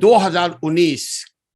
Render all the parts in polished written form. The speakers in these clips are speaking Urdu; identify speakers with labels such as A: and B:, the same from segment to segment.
A: 2019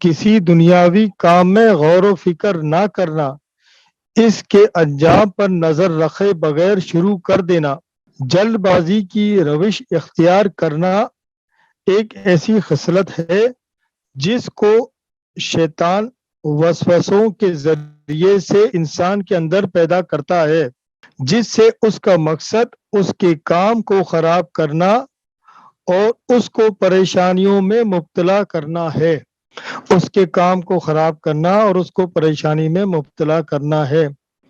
B: کسی دنیاوی کام میں غور و فکر نہ کرنا، اس کے انجام پر نظر رکھے بغیر شروع کر دینا، جلد بازی کی روش اختیار کرنا ایک ایسی خصلت ہے جس کو شیطان وسوسوں کے ذریعے سے انسان کے اندر پیدا کرتا ہے، جس سے اس کا مقصد اس کے کام کو خراب کرنا اور اس کو پریشانیوں میں مبتلا کرنا ہے، اس کے کام کو خراب کرنا اور اس کو پریشانی میں مبتلا کرنا ہے۔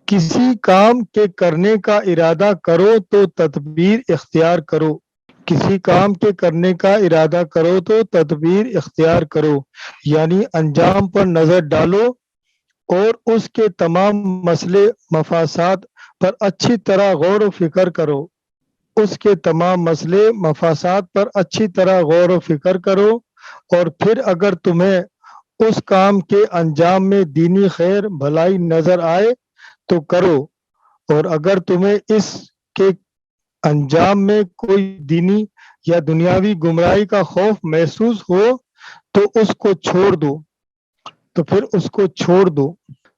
B: کسی کام کے کرنے کا ارادہ کرو تو تدبیر اختیار کرو، کسی کام کے کرنے کا ارادہ کرو تو تدبیر اختیار کرو، یعنی انجام پر نظر ڈالو اور اس کے تمام مسئلے مفاسات پر اچھی طرح غور و فکر کرو، اس کے تمام مسئلے مفاسات پر اچھی طرح غور و فکر کرو، اور پھر اگر تمہیں اس کام کے انجام میں دینی خیر بھلائی نظر آئے تو کرو، اور اگر تمہیں اس کے انجام میں کوئی دینی یا دنیاوی گمراہی کا خوف محسوس ہو تو اس کو چھوڑ دو، تو پھر اس کو چھوڑ دو۔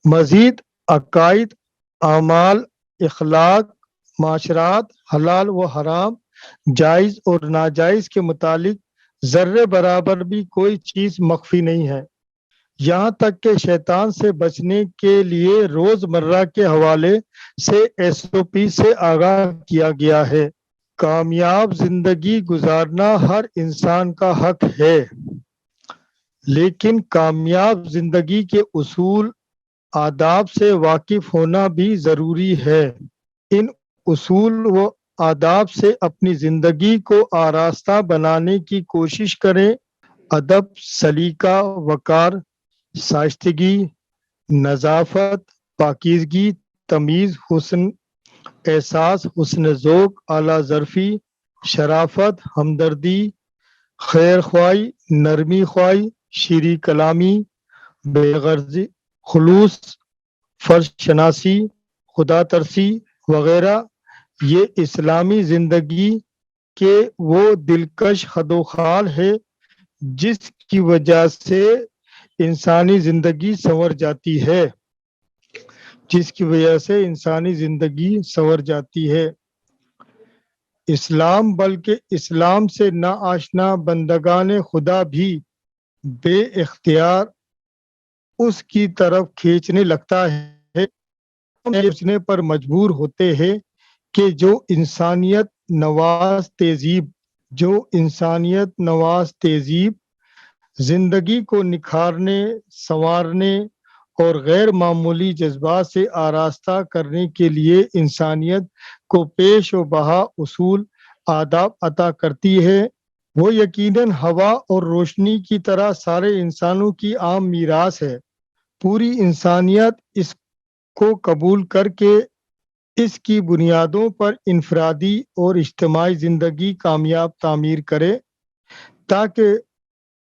B: مزید عقائد، اعمال، اخلاق، معاشرات، حلال و حرام، جائز اور ناجائز کے متعلق ذرے برابر بھی کوئی چیز مخفی نہیں ہے، یہاں تک کہ شیطان سے بچنے کے لیے روزمرہ کے حوالے سے SOP سے آگاہ کیا گیا ہے۔ کامیاب زندگی گزارنا ہر انسان کا حق ہے، لیکن کامیاب زندگی کے اصول، آداب سے واقف ہونا بھی ضروری ہے۔ ان اصول و آداب سے اپنی زندگی کو آراستہ بنانے کی کوشش کریں۔ ادب، سلیقہ، وقار، شائستگی، نظافت، پاکیزگی، تمیز، حسن احساس، حسن ذوق، اعلیٰ ظرفی، شرافت، ہمدردی، خیر خواہی، نرمی خواہی، شیریں کلامی، بے غرضی، خلوص، فرض شناسی، خدا ترسی وغیرہ، یہ اسلامی زندگی کے وہ دلکش خد و خال ہے جس کی وجہ سے انسانی زندگی سنور جاتی ہے، جس کی وجہ سے انسانی زندگی سنور جاتی ہے۔ اسلام بلکہ اسلام سے ناآشنا بندگان خدا بھی بے اختیار اس کی طرف کھینچنے لگتا ہے، سوچنے پر مجبور ہوتے ہیں کہ جو انسانیت نواز تہذیب زندگی کو نکھارنے، سنوارنے اور غیر معمولی جذبات سے آراستہ کرنے کے لیے انسانیت کو پیش و بہا اصول، آداب عطا کرتی ہے، وہ یقیناً ہوا اور روشنی کی طرح سارے انسانوں کی عام میراث ہے۔ پوری انسانیت اس کو قبول کر کے اس کی بنیادوں پر انفرادی اور اجتماعی زندگی کامیاب تعمیر کرے، تاکہ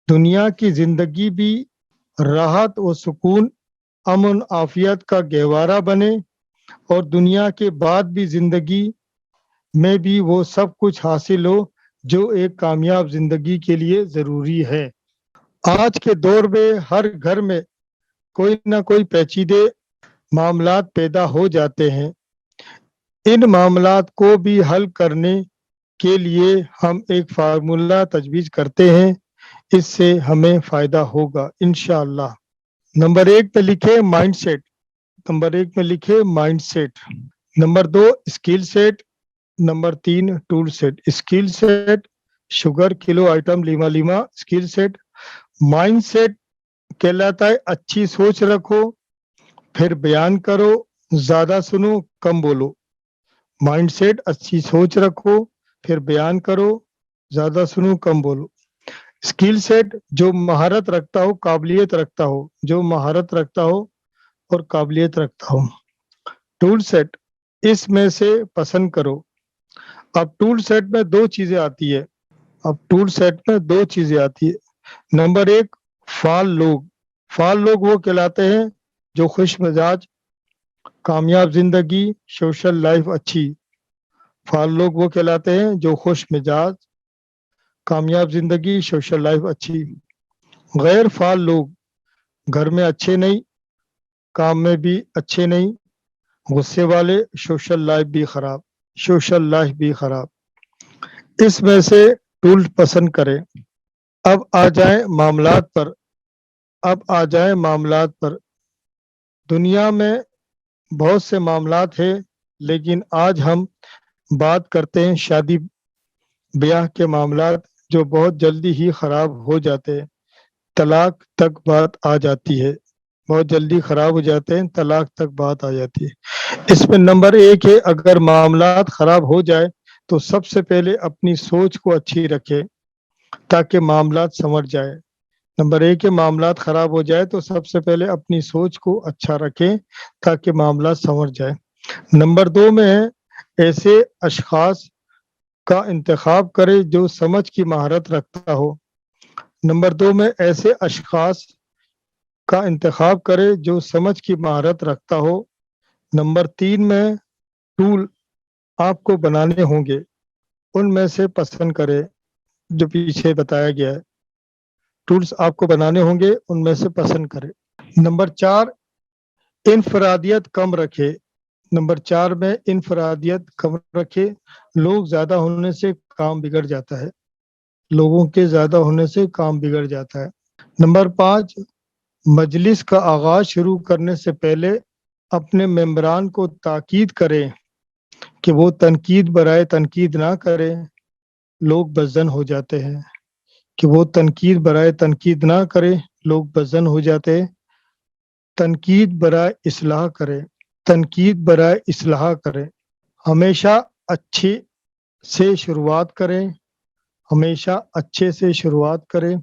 B: دنیا کی زندگی بھی راحت و سکون، امن عافیت کا گہوارہ بنے، اور دنیا کے بعد بھی زندگی میں بھی وہ سب کچھ حاصل ہو جو ایک کامیاب زندگی کے لیے ضروری ہے۔ آج کے دور میں ہر گھر میں کوئی نہ کوئی پیچیدے معاملات پیدا ہو جاتے ہیں، ان معاملات کو بھی حل کرنے کے لیے ہم ایک فارمولہ تجویز کرتے ہیں، اس سے ہمیں فائدہ ہوگا انشاءاللہ۔ نمبر 1 پہ لکھے مائنڈ سیٹ، نمبر 1 میں لکھے mind set, number 2 skill set, number 3 tool set. Skill set sugar kilo item لیما لیما، اسکل سیٹ مائنڈ سیٹ کہلاتا ہے اچھی سوچ رکھو پھر بیان کرو، زیادہ سنو کم بولو۔ مائنڈ سیٹ اچھی سوچ رکھو پھر بیان کرو، زیادہ سنو کم بولو۔ اسکل سیٹ جو مہارت رکھتا ہو، قابلیت رکھتا ہو، جو مہارت رکھتا ہو اور قابلیت رکھتا ہو۔ ٹول سیٹ اس میں سے پسند کرو۔ اب ٹول سیٹ میں دو چیزیں آتی ہے، نمبر 1 فعال لوگ وہ کہلاتے ہیں جو خوش مزاج، کامیاب زندگی، سوشل لائف اچھی۔ فعال لوگ وہ کہلاتے ہیں جو خوش مزاج، کامیاب زندگی، سوشل لائف اچھی۔ غیر فعال لوگ گھر میں اچھے نہیں، کام میں بھی اچھے نہیں، غصے والے، سوشل لائف بھی خراب، سوشل لائف بھی خراب۔ اس میں سے ٹول پسند کریں۔ اب آ جائیں معاملات پر، دنیا میں بہت سے معاملات ہیں، لیکن آج ہم بات کرتے ہیں شادی بیاہ کے معاملات، جو بہت جلدی ہی خراب ہو جاتے ہیں، طلاق تک بات آ جاتی ہے، بہت جلدی خراب ہو جاتے ہیں، طلاق تک بات آ جاتی ہے۔ اس میں نمبر 1 ہے، اگر معاملات خراب ہو جائے تو سب سے پہلے اپنی سوچ کو اچھی رکھے تاکہ معاملات سنور جائے۔ نمبر 1 ہے، معاملات خراب ہو جائے تو سب سے پہلے اپنی سوچ کو اچھا رکھیں تاکہ معاملات سنور جائے۔ نمبر 2 میں ہے، ایسے اشخاص کا انتخاب کرے جو سمجھ کی مہارت رکھتا ہو۔ نمبر 2 میں ایسے اشخاص کا انتخاب کرے جو سمجھ کی مہارت رکھتا ہو۔ نمبر 3 میں ٹول آپ کو بنانے ہوں گے، ان میں سے پسند کرے جو پیچھے بتایا گیا ہے، ٹولز آپ کو بنانے ہوں گے، ان میں سے پسند کرے۔ نمبر 4، انفرادیت کم رکھے۔ نمبر 4 میں انفرادیت کم رکھے۔ لوگ زیادہ ہونے سے کام بگڑ جاتا ہے، لوگوں کے زیادہ ہونے سے کام بگڑ جاتا ہے۔ نمبر 5، مجلس کا آغاز شروع کرنے سے پہلے اپنے ممبران کو تاکید کریں کہ وہ تنقید برائے تنقید نہ کریں۔ لوگ بدظن ہو جاتے ہیں کہ وہ تنقید برائے تنقید نہ کرے، لوگ بدظن ہو جاتے ہیں۔ تنقید برائے اصلاح کرے، تنقید برائے اصلاح کرے۔ ہمیشہ اچھے سے شروعات کریں، ہمیشہ اچھے سے شروعات کریں۔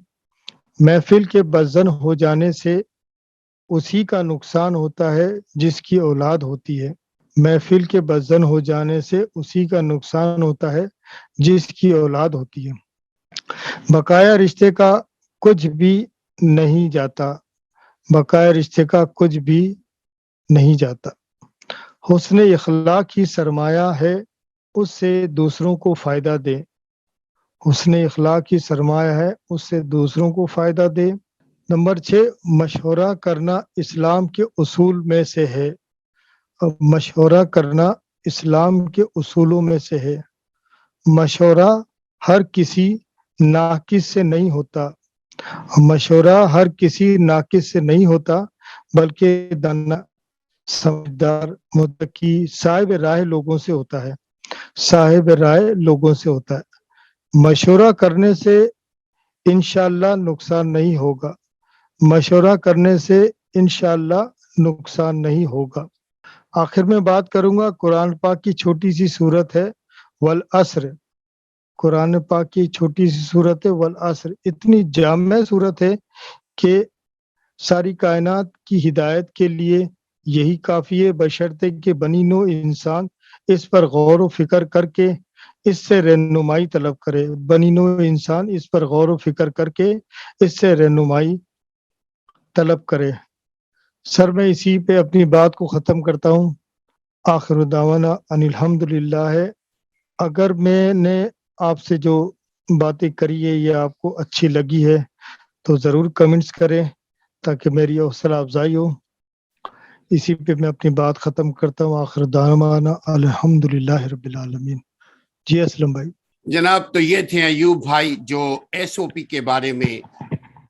B: محفل کے بدظن ہو جانے سے اسی کا نقصان ہوتا ہے جس کی اولاد ہوتی ہے۔ محفل کے بدظن ہو جانے سے اسی کا نقصان ہوتا ہے جس کی اولاد ہوتی ہے۔ بقایا رشتے کا کچھ بھی نہیں جاتا، بقایا رشتے کا کچھ بھی نہیں جاتا۔ حسن اخلاق ہی سرمایہ ہے، اس سے دوسروں کو فائدہ دے۔ حسن اخلاق ہی سرمایہ ہے، اس سے دوسروں کو فائدہ دے۔ نمبر 6، مشورہ کرنا اسلام کے اصول میں سے ہے۔ مشورہ کرنا اسلام کے اصولوں میں سے ہے۔ مشورہ ہر کسی ناقص سے نہیں ہوتا، مشورہ ہر کسی ناقص سے نہیں ہوتا، بلکہ دانا، سمجھدار، متقی، صاحب رائے لوگوں سے ہوتا ہے، صاحب رائے لوگوں سے ہوتا ہے۔ مشورہ کرنے سے انشاءاللہ نقصان نہیں ہوگا، مشورہ کرنے سے انشاءاللہ نقصان نہیں ہوگا۔ آخر میں بات کروں گا، قرآن پاک کی چھوٹی سی صورت ہے والعصر۔ قرآن پاک کی چھوٹی سی صورت ہے والعصر، اتنی جامع صورت ہے کہ ساری کائنات کی ہدایت کے لیے یہی کافی ہے، بشرطے کہ بنی نوع انسان اس پر غور و فکر کر کے اس سے رہنمائی طلب کرے، بنی نوع انسان اس پر غور و فکر کر کے اس سے رہنمائی طلب کرے۔ سر میں اسی پہ اپنی بات کو ختم کرتا ہوں۔ آخر دعوانا ان الحمدللہ ہے۔ اگر میں نے آپ سے جو باتیں کری ہے یہ آپ کو اچھی لگی ہے تو ضرور کمنٹس کریں تاکہ میری حوصلہ افزائی ہو۔ اسی پہ میں اپنی بات ختم کرتا ہوں۔ آخر دعوانا الحمدللہ رب العالمین۔ جی اسلم بھائی۔
A: جناب، تو یہ تھے ایوب بھائی جو ایس او پی کے بارے میں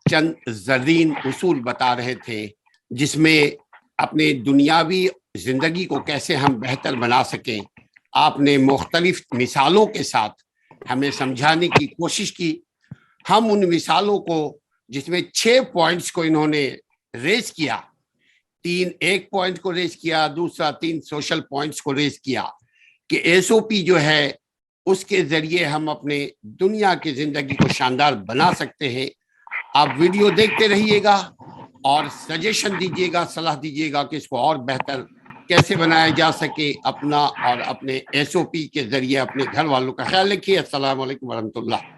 A: چند زرین اصول بتا رہے تھے، جس میں اپنے دنیاوی زندگی کو کیسے ہم بہتر بنا سکیں۔ آپ نے مختلف مثالوں کے ساتھ ہمیں سمجھانے کی کوشش کی۔ ہم ان مثالوں کو، جس میں 6 پوائنٹس کو انہوں نے ریز کیا، 3 ایک پوائنٹ کو ریز کیا، دوسرا 3 سوشل پوائنٹس کو ریز کیا، کہ ایس او پی جو ہے اس کے ذریعے ہم اپنے دنیا کی زندگی کو شاندار بنا سکتے ہیں۔ آپ ویڈیو دیکھتے رہیے گا اور سجیشن دیجیے گا، صلاح دیجیے گا کہ اس کو اور بہتر کیسے بنایا جا سکے۔ اپنا اور اپنے ایس او پی کے ذریعے اپنے گھر والوں کا خیال رکھیے۔ السلام علیکم ورحمۃ اللہ۔